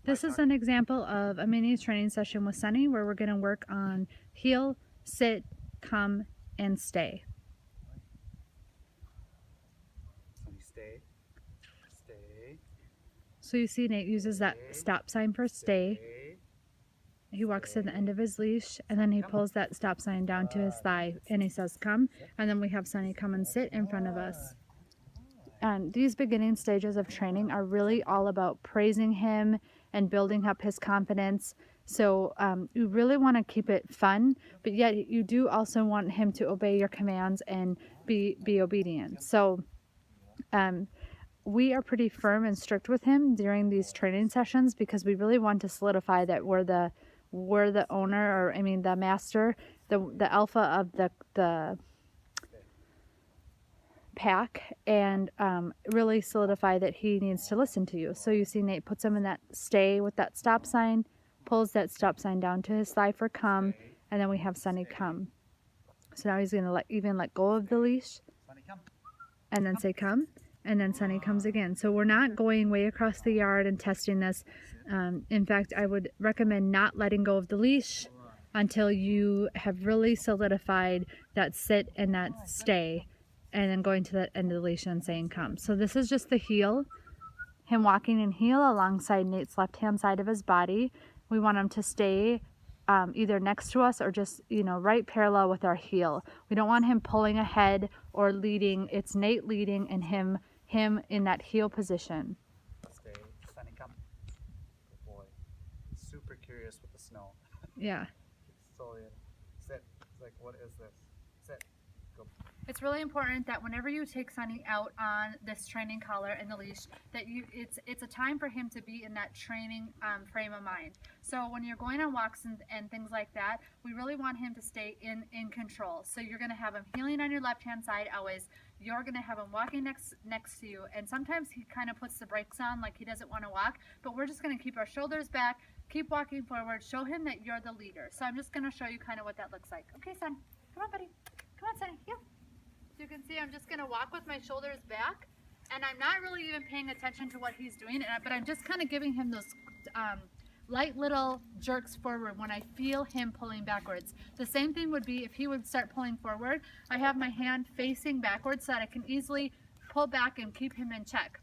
This is an example of a mini training session with Sunny where we're going to work on heel, sit, come, and stay. Sunny, stay. Stay. So you see Nate uses that stop sign for stay. He walks to the end of his leash and then he pulls that stop sign down to his thigh and he says come, and then we have Sunny come and sit in front of us. And these beginning stages of training are really all about praising him and building up his confidence. So you really want to keep it fun, but yet you do also want him to obey your commands and be obedient. So we are pretty firm and strict with him during these training sessions because we really want to solidify that we're the owner, or I mean the master, the alpha of the pack, and really solidify that he needs to listen to you. So you see Nate puts him in that stay with that stop sign, pulls that stop sign down to his thigh for come, and then we have Sunny come. So now he's going to let go of the leash and then say come, and then Sunny comes again. So we're not going way across the yard and testing this. In fact, I would recommend not letting go of the leash until you have really solidified that sit and that stay, and then going to the end of the leash and saying come. So this is just the heel, him walking in heel alongside Nate's left hand side of his body. We want him to stay either next to us or just, right parallel with our heel. We don't want him pulling ahead or leading. It's Nate leading and him in that heel position. Stay. Sunny, come. Good boy. Super curious with the snow. Yeah. So sit. It's like, what is this? Sit. Go. It's really important that whenever you take Sunny out on this training collar and the leash, that it's a time for him to be in that training frame of mind. So when you're going on walks and things like that, we really want him to stay in control. So you're going to have him heeling on your left hand side always. You're going to have him walking next to you, and sometimes he kind of puts the brakes on like he doesn't want to walk, but we're just going to keep our shoulders back, keep walking forward, show him that you're the leader. So I'm just going to show you kind of what that looks like. Okay, son, come on, buddy. Come on, Sunny, heel. So you can see I'm just going to walk with my shoulders back, and I'm not really even paying attention to what he's doing, but I'm just kind of giving him those light little jerks forward when I feel him pulling backwards. The same thing would be if he would start pulling forward. I have my hand facing backwards so that I can easily pull back and keep him in check.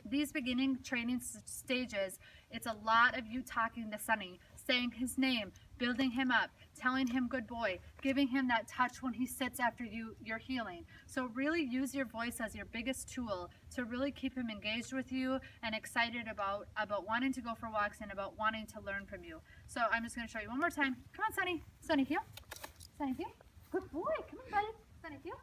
These beginning training stages, it's a lot of you talking to Sunny, saying his name, building him up, telling him good boy, giving him that touch when he sits after you're healing. So really use your voice as your biggest tool to really keep him engaged with you and excited about wanting to go for walks and about wanting to learn from you. So I'm just going to show you one more time. Come on, Sunny. Sunny, heel. Sunny, heel. Good boy. Come on, buddy. Sunny, heel.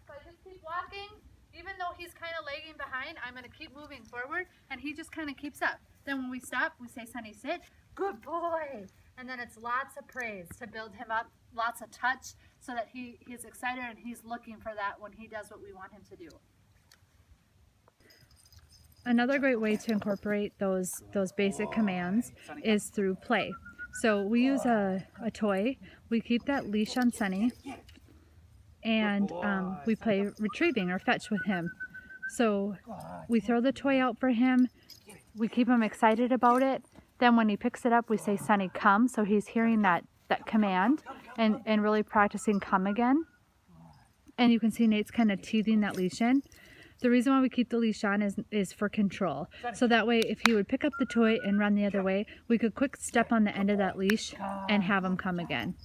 So I just keep walking. Even though he's kind of lagging behind, I'm going to keep moving forward, and he just kind of keeps up. Then when we stop, we say, Sunny, sit. Good boy. And then it's lots of praise to build him up, lots of touch, so that he's excited and he's looking for that when he does what we want him to do. Another great way to incorporate those basic commands is through play. So we use a toy. We keep that leash on Sunny, and we play retrieving or fetch with him. So we throw the toy out for him. We keep him excited about it. Then when he picks it up, we say, Sunny, come. So he's hearing that command and really practicing come again. And you can see Nate's kind of teething that leash in. The reason why we keep the leash on is for control. So that way, if he would pick up the toy and run the other way, we could quick step on the end of that leash and have him come again.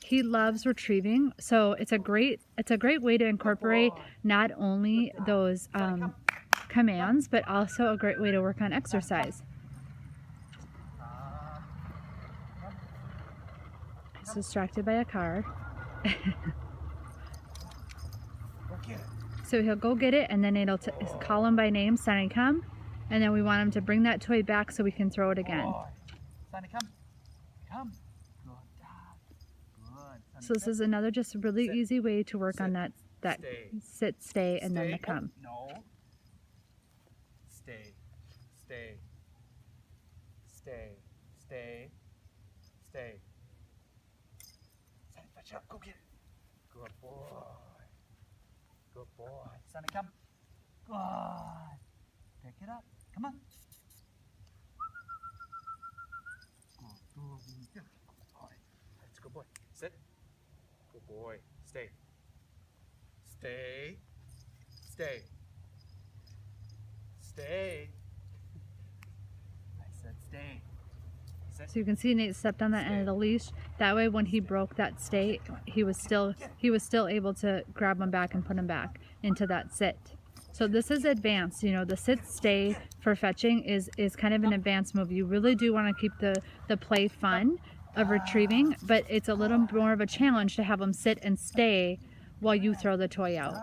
He loves retrieving, so it's a great way to incorporate not only those commands, but also a great way to work on exercise. He's distracted by a car. So he'll go get it, and then it'll call him by name, Sunny, come, and then we want him to bring that toy back so we can throw it again. Sunny, come. Come. Good job. Good. So this is another just really easy way to work on that sit, stay, and then the come. No. Stay. Stay. Stay. Stay. Stay. Sunny, fetch it up. Go get it. Good boy. Good boy. Sunny, come. Good. Pick it up. Come on. stay. Stay. Stay. Stay. I said stay. Sit. So you can see Nate stepped on that end of the leash. That way when he broke that stay, he was still able to grab him back and put him back into that sit. So this is advanced. You know, the sit stay for fetching is kind of an advanced move. You really do want to keep the play fun of retrieving, but it's a little more of a challenge to have him sit and stay while you throw the toy out.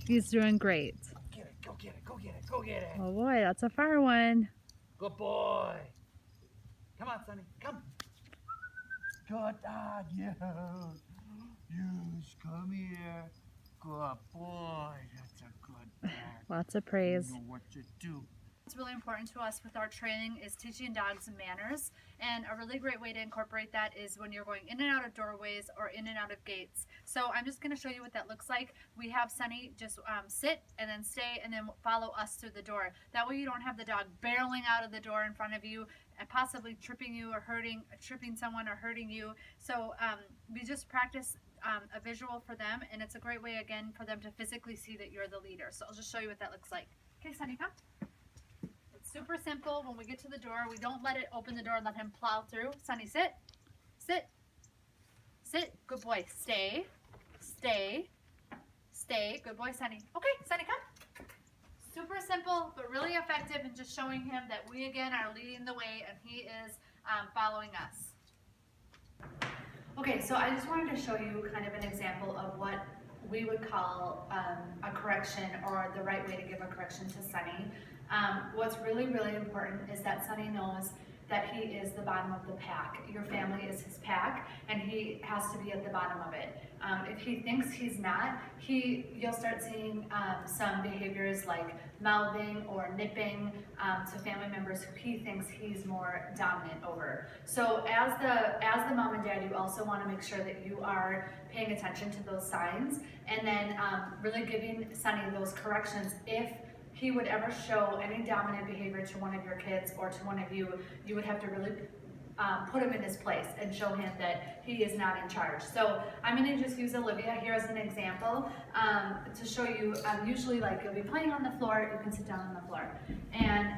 He's doing great. Get it, go get it, go get it, go get it. Oh boy, that's a far one. Good boy. Come on, Sonny, come. Good dog, you. Come here. Good boy. That's a good dog. Lots of praise. You know what to do. What's really important to us with our training is teaching dogs manners, and a really great way to incorporate that is when you're going in and out of doorways or in and out of gates. So I'm just going to show you what that looks like. We have Sunny just sit and then stay and then follow us through the door. That way you don't have the dog barreling out of the door in front of you and possibly tripping you or tripping someone or hurting you. So we just practice a visual for them, and it's a great way again for them to physically see that you're the leader. So I'll just show you what that looks like. Okay, Sunny, come. Super simple. When we get to the door, we don't let it open the door and let him plow through. Sunny, sit. Sit. Sit. Good boy. Stay. Stay. Stay. Good boy, Sunny. Okay, Sunny, come. Super simple, but really effective in just showing him that we, again, are leading the way and he is following us. Okay, so I just wanted to show you kind of an example of what we would call a correction, or the right way to give a correction to Sunny. What's really, really important is that Sunny knows that he is the bottom of the pack. Your family is his pack, and he has to be at the bottom of it. If he thinks he's not, you'll start seeing some behaviors like mouthing or nipping to family members who he thinks he's more dominant over. So as the mom and dad, you also want to make sure that you are paying attention to those signs, and then really giving Sunny those corrections if he would ever show any dominant behavior to one of your kids or to one of you. You would have to really put him in his place and show him that he is not in charge. So I'm going to just use Olivia here as an example to show you. Usually, like, you'll be playing on the floor, you can sit down on the floor, and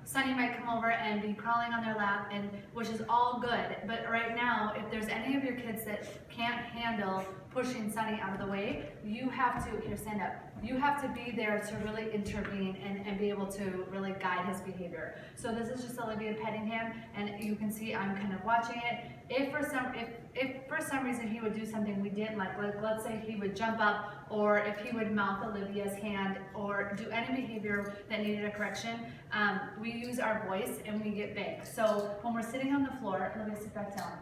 Sunny might come over and be crawling on their lap, and which is all good. But right now, if there's any of your kids that can't handle pushing Sunny out of the way, you have to, here, stand up. You have to be there to really intervene and be able to really guide his behavior. So this is just Olivia petting him, and you can see I'm kind of watching it. If for some reason he would do something we didn't like let's say he would jump up, or if he would mouth Olivia's hand, or do any behavior that needed a correction, we use our voice and we get big. So when we're sitting on the floor, let me sit back down.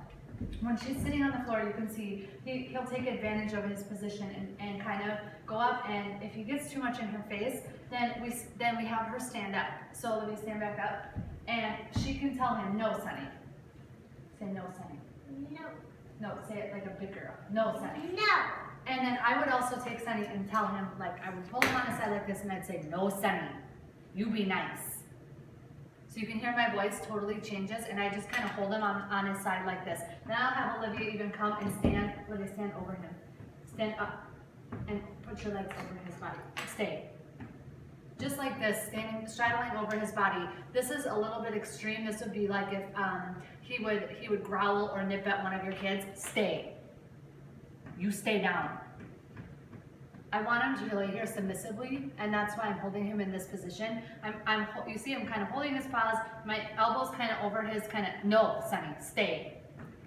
When she's sitting on the floor, you can see he'll take advantage of his position and kind of go up, and if he gets too much in her face, then we have her stand up. So let me stand back up, and she can tell him, no, Sunny. Say no, Sunny. No. No, say it like a big girl. No, Sunny. No. And then I would also take Sunny and tell him, like, I would hold him on his side like this, and I'd say, no, Sunny, you be nice. So you can hear my voice totally changes, and I just kind of hold him on his side like this. Then I'll have Olivia even come and stand over him. Stand up and put your legs over his body. Stay. Just like this, straddling over his body. This is a little bit extreme. This would be like if he would growl or nip at one of your kids. Stay. You stay down. I want him to really hear submissively, and that's why I'm holding him in this position. You see I'm kind of holding his paws, my elbows kind of over his no, Sunny, stay.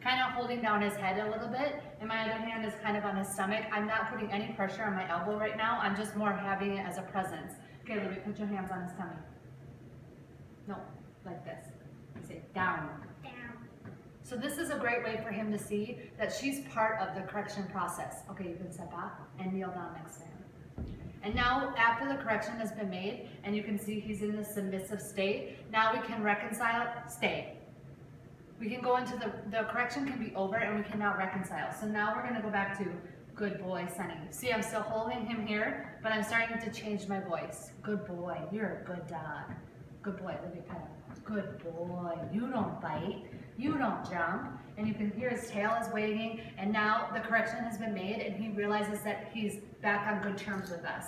Kind of holding down his head a little bit, and my other hand is kind of on his stomach. I'm not putting any pressure on my elbow right now. I'm just more having it as a presence. Okay, Libby, put your hands on his tummy. No, like this. You say down. Down. So this is a great way for him to see that she's part of the correction process. Okay, you can step back and kneel down next to him. And now, after the correction has been made, and you can see he's in this submissive state, now we can reconcile, stay. We can go into the correction can be over, and we can now reconcile. So now we're gonna go back to good boy, Sunny. See, I'm still holding him here, but I'm starting to change my voice. Good boy, you're a good dog. good boy, Olivia pet him. Good boy, you don't bite, you don't jump. And you can hear his tail is wagging, and now the correction has been made, and he realizes that he's back on good terms with us.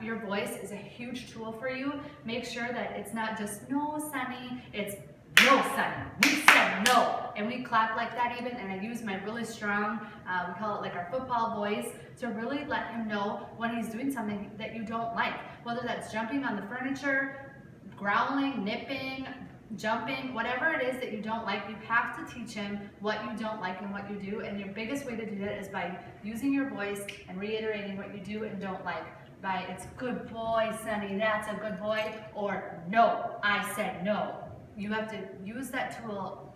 Your voice is a huge tool for you. Make sure that it's not just no, Sonny, it's no, Sonny, we said no. And we clap like that even, and I use my really strong, we call it like our football voice, to really let him know when he's doing something that you don't like. Whether that's jumping on the furniture, growling, nipping, jumping, whatever it is that you don't like, you have to teach him what you don't like and what you do. And your biggest way to do that is by using your voice and reiterating what you do and don't like. By it's good boy, Sonny, that's a good boy, or no, I said no. You have to use that tool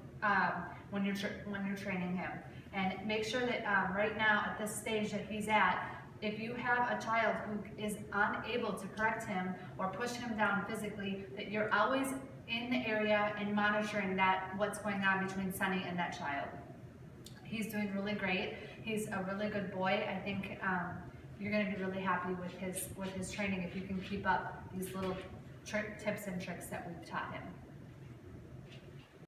when you're training him. And make sure that right now at this stage that he's at, if you have a child who is unable to correct him or push him down physically, that you're always in the area and monitoring what's going on between Sonny and that child. He's doing really great. He's a really good boy. I think you're going to be really happy with his training if you can keep up these little tips and tricks that we've taught him.